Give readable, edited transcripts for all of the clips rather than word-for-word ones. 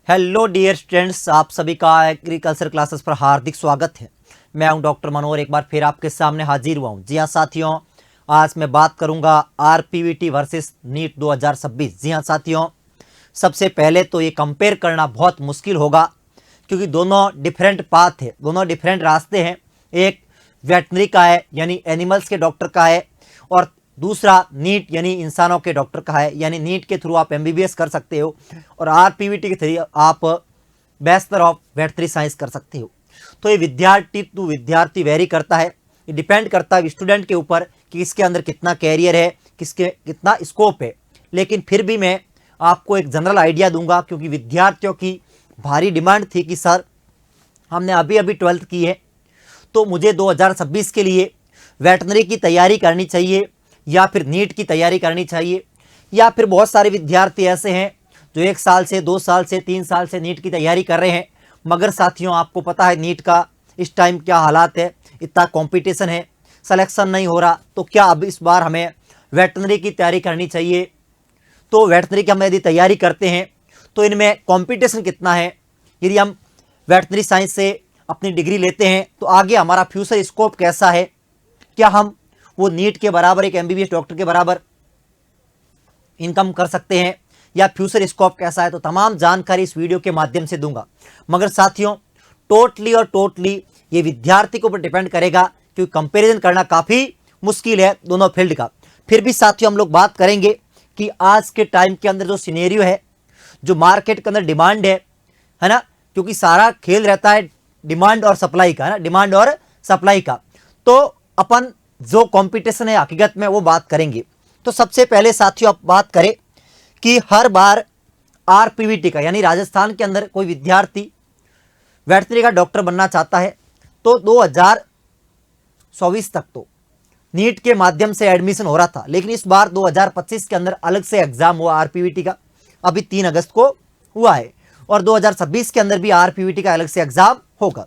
Hello dear students, आप सभी का एग्रीकल्चर क्लासेस पर हार्दिक स्वागत है। मैं हूं डॉक्टर मनोहर, एक बार फिर आपके सामने हाजिर हुआ हूं। जी हां साथियों, आज मैं बात करूंगा आरपीवीटी वर्सेस नीट 2026। जी हां साथियों, सबसे पहले तो ये कंपेयर करना बहुत मुश्किल होगा क्योंकि दोनों डिफरेंट पाथ है, दोनों डिफरेंट रास्ते हैं। एक वेटनरी का है यानी एनिमल्स के डॉक्टर का है, और दूसरा नीट यानी इंसानों के डॉक्टर का है। यानी नीट के थ्रू आप एमबीबीएस कर सकते हो और आरपीवीटी के थ्रू आप बैचलर ऑफ वेटनरी साइंस कर सकते हो। तो ये विद्यार्थी टू विद्यार्थी वेरी करता है, ये डिपेंड करता है स्टूडेंट के ऊपर कि इसके अंदर कितना कैरियर है, किसके कितना स्कोप है। लेकिन फिर भी मैं आपको एक जनरल आइडिया दूंगा क्योंकि विद्यार्थियों की भारी डिमांड थी कि सर हमने अभी अभी 12th की है तो मुझे 2026 के लिए वेटनरी की तैयारी करनी चाहिए या फिर नीट की तैयारी करनी चाहिए। या फिर बहुत सारे विद्यार्थी ऐसे हैं जो 1 साल से 2 साल से 3 साल से नीट की तैयारी कर रहे हैं, मगर साथियों आपको पता है नीट का इस टाइम क्या हालात है, इतना कंपटीशन है, सिलेक्शन नहीं हो रहा। तो क्या अब इस बार हमें वेटनरी की तैयारी करनी चाहिए? तो वेटनरी की हम यदि तैयारी करते हैं तो इनमें कंपटीशन कितना है? यदि हम वेटनरी साइंस से अपनी डिग्री लेते हैं तो आगे हमारा फ्यूचर स्कोप कैसा है? क्या हम वो नीट के बराबर एक एमबीबीएस डॉक्टर के बराबर इनकम कर सकते हैं या फ्यूचर स्कोप कैसा है? तो तमाम जानकारी इस वीडियो के माध्यम से दूंगा। मगर साथियों टोटली ये विद्यार्थी के ऊपर डिपेंड करेगा क्योंकि कंपैरिजन करना काफ़ी मुश्किल है दोनों फील्ड का। फिर भी साथियों हम लोग बात करेंगे कि आज के टाइम के अंदर जो सिनेरियो है, जो मार्केट के अंदर डिमांड है ना, क्योंकि सारा खेल रहता है डिमांड और सप्लाई का, है ना, डिमांड और सप्लाई का। तो अपन जो कंपटीशन है हकीकत में वो बात करेंगे। तो सबसे पहले साथियों आप बात करें कि हर बार आरपीवीटी का यानी राजस्थान के अंदर कोई विद्यार्थी वेटनरी का डॉक्टर बनना चाहता है तो 2024 तक तो नीट के माध्यम से एडमिशन हो रहा था, लेकिन इस बार 2025 के अंदर अलग से एग्जाम हुआ आरपीवीटी का, अभी 3 अगस्त को हुआ है, और 2026 के अंदर भी आरपीवीटी का अलग से एग्जाम होगा।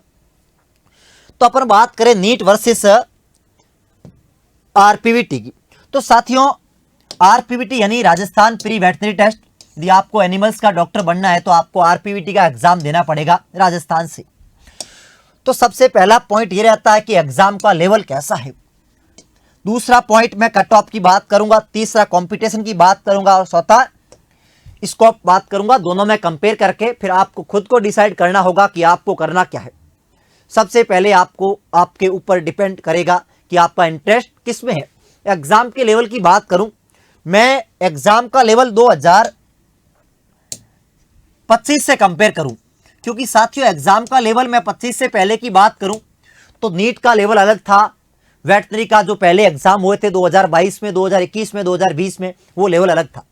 तो अपन बात करें नीट वर्सेस आरपीवीटी की, तो साथियों आरपीवीटी यानी राजस्थान प्री वेटनरी टेस्ट, यदि आपको एनिमल्स का डॉक्टर बनना है तो आपको आरपीवीटी का एग्जाम देना पड़ेगा राजस्थान से। तो सबसे पहला पॉइंट ये रहता है कि एग्जाम का लेवल कैसा है। दूसरा पॉइंट मैं कट ऑफ की बात करूंगा, तीसरा कंपटीशन की बात करूंगा और चौथा स्कोप बात करूंगा। दोनों में कंपेयर करके फिर आपको खुद को डिसाइड करना होगा कि आपको करना क्या है। सबसे पहले आपको आपके ऊपर डिपेंड करेगा कि आपका इंटरेस्ट किस में है। एग्जाम के लेवल की बात करूं, मैं एग्जाम का लेवल 2025 से कंपेयर करूं, क्योंकि साथियों एग्जाम का लेवल मैं 25 से पहले की बात करूं तो नीट का लेवल अलग था, वेटनरी का जो पहले एग्जाम हुए थे 2022 में, 2021 में, 2020 में, वो लेवल अलग था।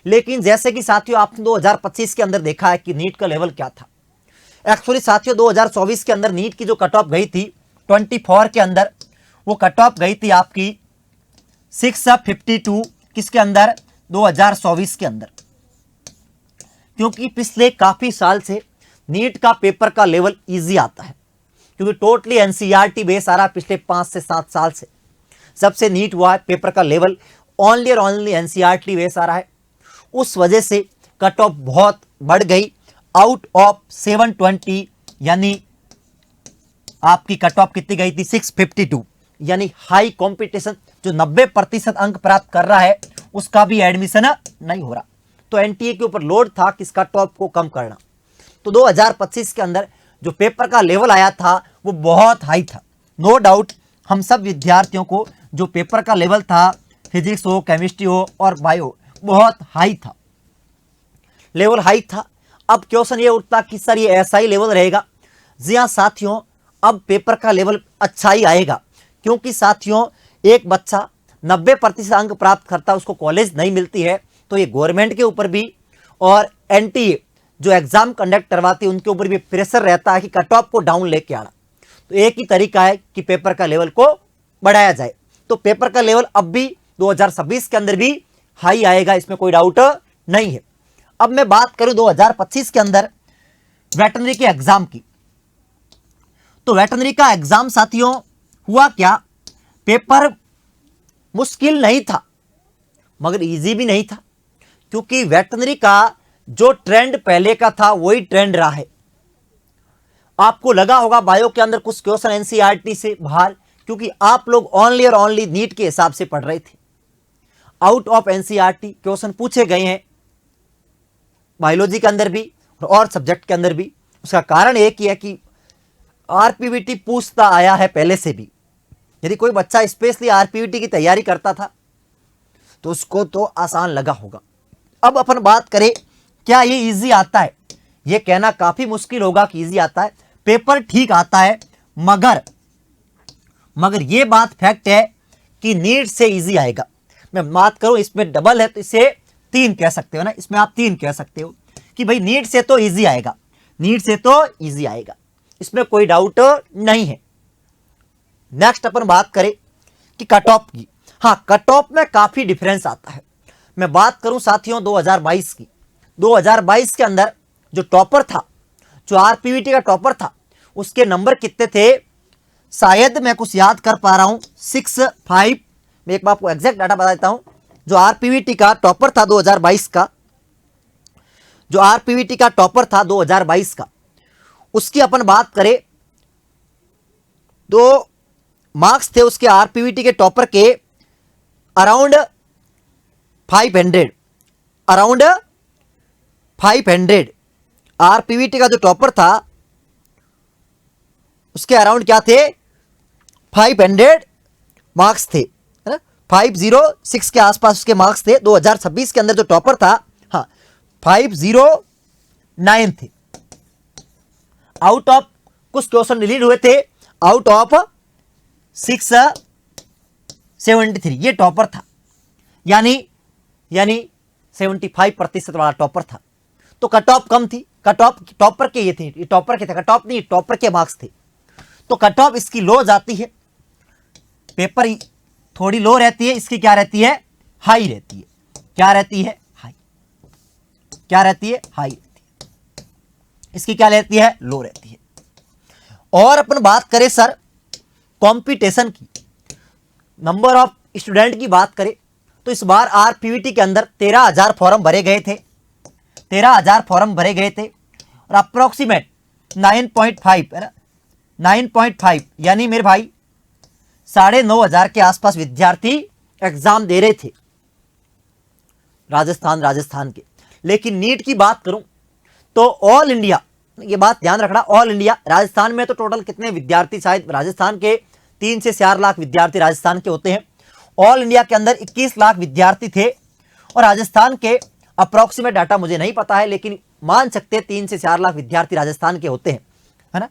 लेकिन जैसे कि साथियों आपने 2025 के अंदर देखा है कि नीट का लेवल क्या था। एक्चुअली साथियों 2024 के अंदर नीट की जो कट ऑफ गई थी 24 के अंदर, वो कट ऑफ गई थी आपकी 652 किसके अंदर, 2024 के अंदर। क्योंकि पिछले काफी साल से नीट का पेपर का लेवल इजी आता है, क्योंकि टोटली एनसीईआरटी बेस आ रहा है पिछले 5 से 7 साल से। सबसे नीट हुआ है पेपर का लेवल ओनली और ओनली एनसीईआरटी बेस आ रहा है, उस वजह से कट ऑफ बहुत बढ़ गई। आउट ऑफ 720 यानी आपकी कट ऑफ कितनी गई थी, 652, यानी हाई कंपटीशन, जो 90% अंक प्राप्त कर रहा है उसका भी एडमिशन नहीं हो रहा। तो एनटीए के ऊपर लोड था कि इसका टॉप को कम करना। तो 2025 के अंदर जो पेपर का लेवल आया था वो बहुत हाई था। नो डाउट हम सब विद्यार्थियों को जो पेपर का लेवल था, फिजिक्स हो, केमिस्ट्री हो और बायो, बहुत हाई था, लेवल हाई था। अब क्वेश्चन ये उठता कि सर ये ऐसा ही लेवल रहेगा? जी हाँ साथियों, अब पेपर का लेवल अच्छा ही आएगा, क्योंकि साथियों एक बच्चा 90% अंक प्राप्त करता है, उसको कॉलेज नहीं मिलती है, तो ये गवर्नमेंट के ऊपर भी और एनटीए जो एग्जाम कंडक्ट करवाती है उनके ऊपर भी प्रेशर रहता है कि कट ऑफ को डाउन लेके आना। तो एक ही तरीका है कि पेपर का लेवल को बढ़ाया जाए। तो पेपर का लेवल अब भी 2026 के अंदर भी हाई आएगा, इसमें कोई डाउट नहीं है। अब मैं बात करूं 2025 के अंदर वेटनरी के एग्जाम की, तो वेटनरी का एग्जाम साथियों हुआ क्या, पेपर मुश्किल नहीं था मगर इजी भी नहीं था, क्योंकि वेटनरी का जो ट्रेंड पहले का था वही ट्रेंड रहा है। आपको लगा होगा बायो के अंदर कुछ क्वेश्चन एनसीईआरटी से बाहर, क्योंकि आप लोग ओनली और ओनली नीट के हिसाब से पढ़ रहे थे। आउट ऑफ एनसीईआरटी क्वेश्चन पूछे गए हैं बायोलॉजी के अंदर भी और सब्जेक्ट के अंदर भी। उसका कारण एक ही है कि आरपीवीटी पूछता आया है पहले से भी। यदि कोई बच्चा स्पेशली आरपीवीटी की तैयारी करता था तो उसको तो आसान लगा होगा। अब अपन बात करें क्या ये इजी आता है, ये कहना काफी मुश्किल होगा कि इजी आता है। पेपर ठीक आता है, मगर ये बात फैक्ट है कि नीट से इजी आएगा। मैं बात करूं इसमें डबल है तो इसे 3 कह सकते हो ना, इसमें आप 3 कह सकते हो कि भाई नीट से तो इजी आएगा, नीट से तो इजी आएगा, इसमें कोई डाउट नहीं है। नेक्स्ट अपन बात करें कि कट ऑफ की। हाँ, कट ऑफ में काफी डिफरेंस आता है। मैं बात करूं साथियों 2022 की, 2022 के अंदर जो टॉपर था, जो आरपीवीटी का टॉपर था, उसके नंबर कितने थे, शायद मैं कुछ याद कर पा रहा हूं 65। मैं एक बार आपको एग्जैक्ट डाटा बता देता हूं। जो आरपीवीटी का टॉपर था 2022 का, जो आरपीवीटी का टॉपर था 2022 का, उसकी अपन बात करें तो मार्क्स थे उसके आरपीवीटी के टॉपर के अराउंड 500। आरपीवीटी का जो टॉपर था उसके अराउंड क्या थे, 500 मार्क्स थे, है ना, 506 के आसपास उसके मार्क्स थे। 2026 के अंदर जो टॉपर था, हाँ, 509 थे। आउट ऑफ कुछ क्वेश्चन डिलीट हुए थे, आउट ऑफ 673 ये टॉपर था, यानी 75% वाला टॉपर था। तो कट ऑफ कम थी, कट ऑफ टॉपर के ये थे, ये टॉपर के थे, कट ऑफ नहीं टॉपर के मार्क्स थे। तो कट ऑफ इसकी लो जाती है, पेपर थोड़ी लो रहती है, इसकी क्या रहती है, हाई रहती है। क्या रहती है, हाई। क्या रहती है, हाई रहती है। इसकी क्या रहती है, लो रहती है। और अपन बात करें सर कंपटीशन की, नंबर ऑफ स्टूडेंट की बात करें तो इस बार आरपीवीटी के अंदर 13,000 फॉर्म भरे गए थे, 13,000 फॉर्म भरे गए थे और अप्रोक्सीमेट 9.5 है ना, 9.5 यानी मेरे भाई 9,500 के आसपास विद्यार्थी एग्जाम दे रहे थे राजस्थान के। लेकिन नीट की बात करूं तो ऑल इंडिया, ये बात ध्यान रखना, ऑल इंडिया, राजस्थान में तो टोटल कितने विद्यार्थी, शायद राजस्थान के 3 से 4 लाख विद्यार्थी राजस्थान के होते हैं। ऑल इंडिया के अंदर 21 लाख विद्यार्थी थे और राजस्थान के अप्रोक्सीमेट डाटा मुझे नहीं पता है, लेकिन मान सकते हैं 3 से 4 लाख विद्यार्थी राजस्थान के होते हैं, है ना,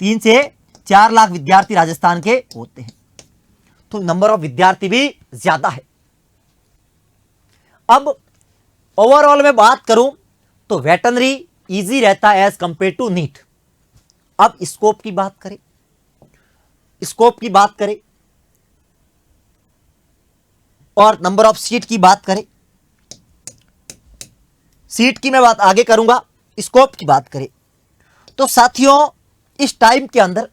3 से 4 लाख विद्यार्थी राजस्थान के होते हैं। तो नंबर ऑफ विद्यार्थी भी ज्यादा है। अब ओवरऑल में बात करूं तो वेटरनरी इजी रहता है एज कंपेयर टू नीट। अब स्कोप की बात करें, स्कोप की बात करें और नंबर ऑफ सीट की बात करें, सीट की मैं बात आगे करूंगा, स्कोप की बात करें तो साथियों इस टाइम के अंदर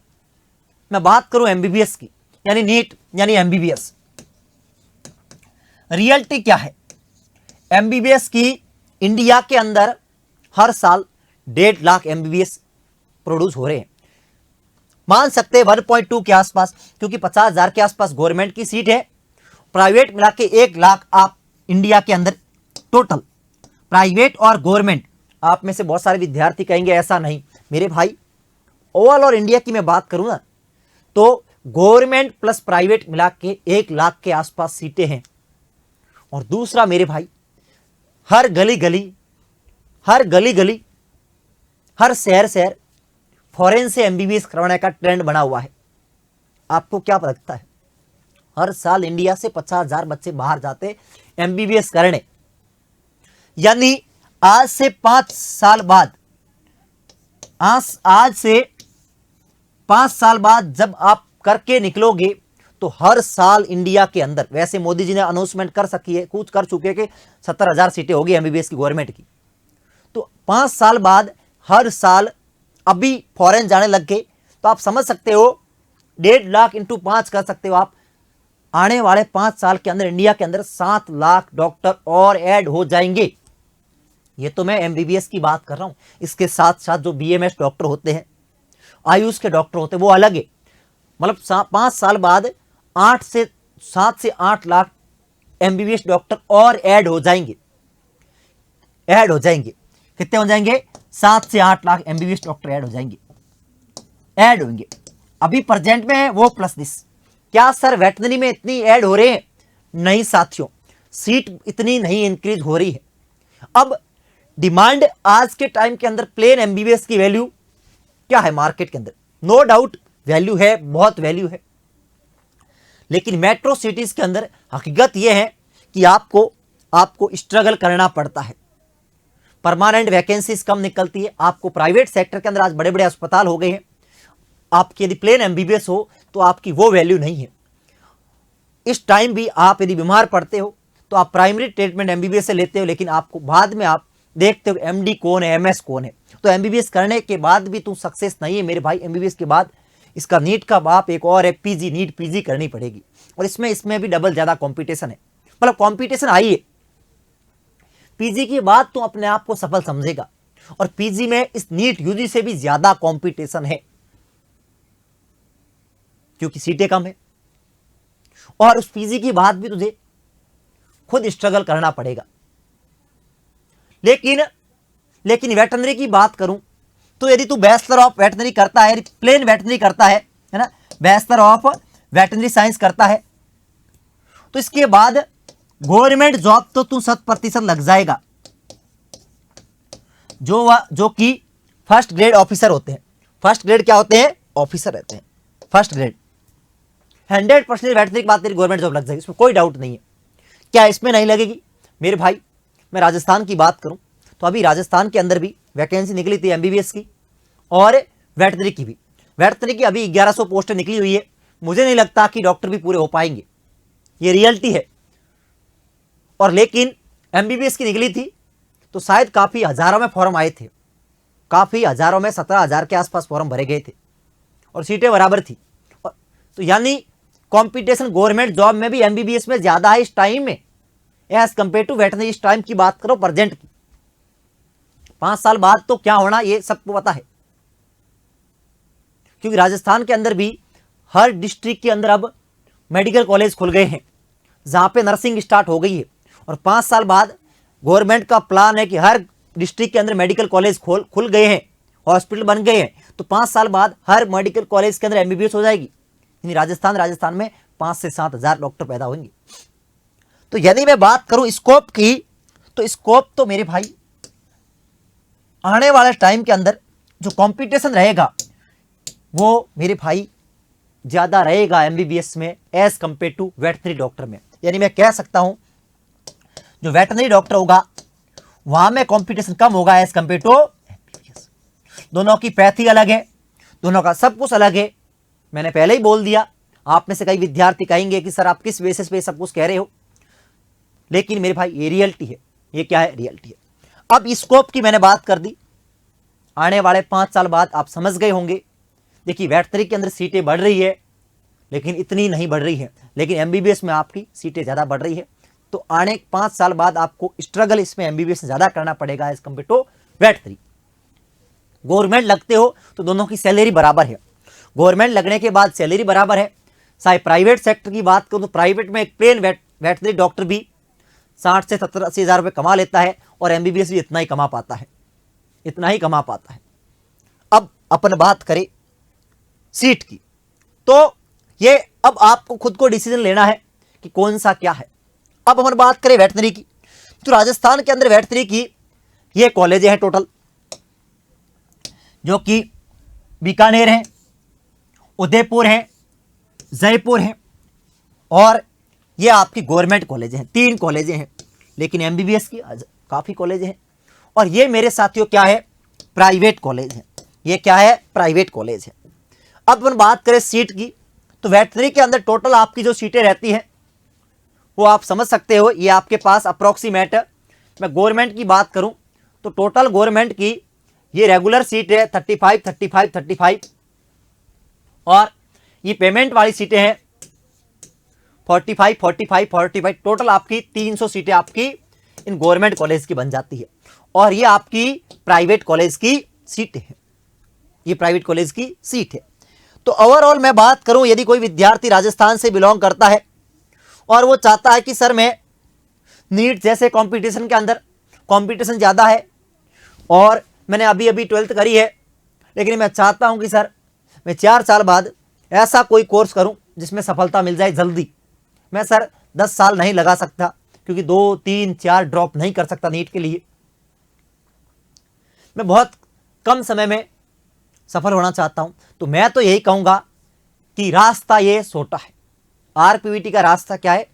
मैं बात करूं एमबीबीएस की, यानी नीट यानी एमबीबीएस, रियलिटी क्या है एमबीबीएस की। इंडिया के अंदर हर साल 1.5 लाख एमबीबीएस प्रोड्यूस हो रहे हैं, मान सकते हैं 1.2 के आसपास, क्योंकि 50,000 के आसपास गवर्नमेंट की सीट है, प्राइवेट मिला के 1 लाख आप इंडिया के अंदर टोटल, प्राइवेट और गवर्नमेंट। आप में से बहुत सारे विद्यार्थी कहेंगे ऐसा नहीं मेरे भाई, ओवरऑल और इंडिया की मैं बात करूं ना तो गवर्नमेंट प्लस प्राइवेट मिला के 1 लाख के आसपास सीटें हैं। और दूसरा मेरे भाई, हर गली गली, हर शहर फॉरेन से एमबीबीएस करवाने का ट्रेंड बना हुआ है। आपको क्या लगता है, हर साल इंडिया से 50,000 बच्चे बाहर जाते एमबीबीएस करने, यानी आज से 5 साल बाद, आज से 5 साल बाद जब आप करके निकलोगे तो हर साल इंडिया के अंदर, वैसे मोदी जी ने अनाउंसमेंट कर सकी है, कुछ कर चुके कि 70,000 सीटें होगी एमबीबीएस की गवर्नमेंट की, तो 5 साल बाद हर साल अभी फॉरेन जाने लग गए, तो आप समझ सकते हो 1.5 लाख इंटू 5 कर सकते हो आप, आने वाले 5 साल के अंदर इंडिया के अंदर 7 लाख डॉक्टर और ऐड हो जाएंगे। ये तो मैं एमबीबीएस की बात कर रहा हूं, इसके साथ साथ जो बीएमएस डॉक्टर होते हैं, आयुष के डॉक्टर होते हैं, वो अलग है। मतलब 5 साल बाद 7 से 8 लाख एमबीबीएस डॉक्टर और ऐड हो जाएंगे। कितने हो जाएंगे? 7 से 8 लाख एमबीबीएस डॉक्टर ऐड होंगे। अभी प्रेजेंट में है वो प्लस दिस। क्या सर वेटनरी में इतनी ऐड हो रहे हैं? नहीं साथियों, सीट इतनी नहीं इंक्रीज हो रही है। अब डिमांड आज के टाइम के अंदर प्लेन एमबीबीएस की वैल्यू क्या है मार्केट के अंदर? नो डाउट वैल्यू है, बहुत वैल्यू है। लेकिन मेट्रो सिटीज के अंदर हकीकत यह है कि आपको स्ट्रगल करना पड़ता है। परमानेंट वैकेंसीज कम निकलती है। आपको प्राइवेट सेक्टर के अंदर आज बड़े बड़े अस्पताल हो गए हैं, आपकी यदि प्लेन एमबीबीएस हो तो आपकी वो वैल्यू नहीं है। इस टाइम भी आप यदि बीमार पड़ते हो तो आप प्राइमरी ट्रीटमेंट एमबीबीएस से लेते हो, लेकिन आपको बाद में आप देखते हो एमडी कौन है, एमएस कौन है। तो एमबीबीएस करने के बाद भी तुम सक्सेस नहीं है मेरे भाई। एमबीबीएस के बाद इसका नीट का बाप एक और है, पीजी, नीट पीजी करनी पड़ेगी। और इसमें भी डबल ज्यादा कॉम्पिटिशन है। मतलब कॉम्पिटिशन आई है। पीजी की बात तुम अपने आप को सफल समझेगा, और पीजी में इस नीट यूजी से भी ज्यादा कॉम्पिटिशन है, क्योंकि सीटें कम है। और उस पीजी की बात भी तुझे खुद स्ट्रगल करना पड़ेगा। लेकिन वेटनरी की बात करूं तो यदि तू बैचलर ऑफ वेटनरी करता है, प्लेन वेटनरी करता है ना, बैचलर ऑफ वेटनरी साइंस करता है, तो इसके बाद गवर्नमेंट जॉब तो तू 100% लग जाएगा। जो कि फर्स्ट ग्रेड ऑफिसर होते हैं। फर्स्ट ग्रेड क्या होते हैं? ऑफिसर रहते हैं फर्स्ट ग्रेड। 100% वेटनरी की बात तेरी गवर्नमेंट जॉब लग जाएगी, इसमें कोई डाउट नहीं है। क्या इसमें नहीं लगेगी मेरे भाई? मैं राजस्थान की बात करूं तो अभी राजस्थान के अंदर भी वैकेंसी निकली थी एमबीबीएस की और वेटनरी की भी। वेटनरी की अभी 1100 पोस्टें निकली हुई है। मुझे नहीं लगता कि डॉक्टर भी पूरे हो पाएंगे, ये रियलिटी है। और लेकिन एमबीबीएस की निकली थी तो शायद काफी हजारों में फॉर्म आए थे, काफी हजारों में 17,000 के आसपास फॉर्म भरे गए थे और सीटें बराबर थी। तो यानी कंपटीशन गवर्नमेंट जॉब में भी एमबीबीएस में ज्यादा है इस टाइम में, एज कंपेयर टू वेटनरी। इस टाइम की बात करो प्रेजेंट की। 5 साल बाद तो क्या होना ये सबको पता है, क्योंकि राजस्थान के अंदर भी हर डिस्ट्रिक्ट के अंदर अब मेडिकल कॉलेज खुल गए हैं, जहां पे नर्सिंग स्टार्ट हो गई है। और 5 साल बाद गवर्नमेंट का प्लान है कि हर डिस्ट्रिक्ट के अंदर मेडिकल कॉलेज खुल गए हैं, हॉस्पिटल बन गए हैं। तो 5 साल बाद हर मेडिकल कॉलेज के अंदर एमबीबीएस हो जाएगी। यानी राजस्थान में 5 से 7 हजार डॉक्टर पैदा होंगे। तो यदि मैं बात करूं स्कोप की, तो स्कोप तो मेरे भाई आने वाले टाइम के अंदर जो कंपटीशन रहेगा वो मेरे भाई ज्यादा रहेगा एमबीबीएस में as compare to veterinary doctor में। यानी मैं कह सकता हूं जो वेटनरी डॉक्टर होगा वहां में कंपटीशन कम होगा एज कंपेयर टू एमबीबीएस। दोनों की पैथी अलग है, दोनों का सब कुछ अलग है। मैंने पहले ही बोल दिया। आप में से कई विद्यार्थी कहेंगे कि सर आप किस बेसिस पे सब कुछ कह रहे हो, लेकिन मेरे भाई ये रियलिटी है। ये क्या है? रियलिटी है। अब स्कोप की मैंने बात कर दी। आने वाले 5 साल बाद आप समझ गए होंगे। देखिए वेटनरी के अंदर सीटें बढ़ रही है, लेकिन इतनी नहीं बढ़ रही है। लेकिन एमबीबीएस में आपकी सीटें ज्यादा बढ़ रही है। तो आने 5 साल बाद आपको स्ट्रगल इसमें एमबीबीएस ज्यादा करना पड़ेगा as compare to veterinary. Government लगते हो तो दोनों की सैलरी बराबर है। गवर्नमेंट लगने के बाद सैलरी बराबर है। चाहे प्राइवेट सेक्टर की बात करूं तो प्राइवेट में एक प्लेन वेटनरी डॉक्टर भी 60 से 70-80 हजार रुपये कमा लेता है, और एमबीबीएस भी इतना ही कमा पाता है। अब अपन बात करें सीट की, तो ये अब आपको खुद को डिसीजन लेना है कि कौन सा क्या है। अब अपन बात करें वेटनरी की, तो राजस्थान के अंदर वेटनरी की ये कॉलेज हैं टोटल, जो कि बीकानेर है, उदयपुर है, जयपुर है, और ये आपकी गवर्नमेंट कॉलेज हैं। 3 कॉलेजें हैं। लेकिन एमबीबीएस की काफी कॉलेज हैं। और ये मेरे साथियों क्या है? प्राइवेट कॉलेज है। ये क्या है? प्राइवेट कॉलेज है। अब अपन बात करें सीट की, तो वेटनरी के अंदर टोटल आपकी जो सीटें रहती हैं वो आप समझ सकते हो। ये आपके पास अप्रोक्सीमेट, मैं गवर्नमेंट की बात करूं तो टोटल गवर्नमेंट की ये रेगुलर सीट है 35, और ये पेमेंट वाली सीटें हैं 45। टोटल आपकी 300 सीटें आपकी इन गवर्नमेंट कॉलेज की बन जाती है, और ये आपकी प्राइवेट कॉलेज की सीट है, ये प्राइवेट कॉलेज की सीट है। तो ओवरऑल मैं बात करूं, यदि कोई विद्यार्थी राजस्थान से बिलोंग करता है और वो चाहता है कि सर मैं नीट जैसे कंपटीशन के अंदर कंपटीशन ज़्यादा है और मैंने अभी अभी 12th करी है, लेकिन मैं चाहता हूं कि सर मैं 4 साल बाद ऐसा कोई कोर्स करूं जिसमें सफलता मिल जाए जल्दी, मैं सर 10 साल नहीं लगा सकता क्योंकि 2, 3, 4 ड्रॉप नहीं कर सकता नीट के लिए, मैं बहुत कम समय में सफल होना चाहता हूं, तो मैं तो यही कहूंगा कि रास्ता ये छोटा है। आरपीवीटी का रास्ता क्या है,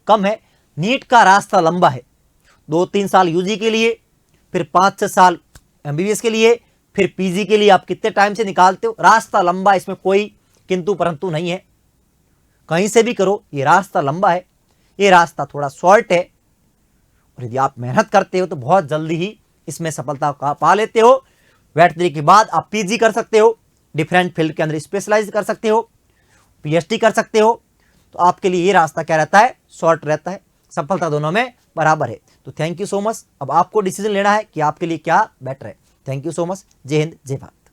कम है। नीट का रास्ता लंबा है, 2-3 साल यूजी के लिए, फिर 5-6 साल एमबीबीएस के लिए, फिर पीजी के लिए आप कितने टाइम से निकालते हो, रास्ता लंबा है, इसमें कोई किंतु परंतु नहीं है, कहीं से भी करो, ये रास्ता लंबा है, ये रास्ता थोड़ा शॉर्ट है, और यदि आप मेहनत करते हो तो बहुत जल्दी ही इसमें सफलता पा लेते हो। 12th के बाद आप पीजी कर सकते हो, डिफरेंट फील्ड के अंदर स्पेशलाइज कर सकते हो, पीएचडी कर सकते हो, तो आपके लिए ये रास्ता क्या रहता है, शॉर्ट रहता है, सफलता दोनों में बराबर है। तो थैंक यू सो मच। अब आपको डिसीजन लेना है कि आपके लिए क्या बेटर है। Thank you so much. जय हिंद, जय भारत।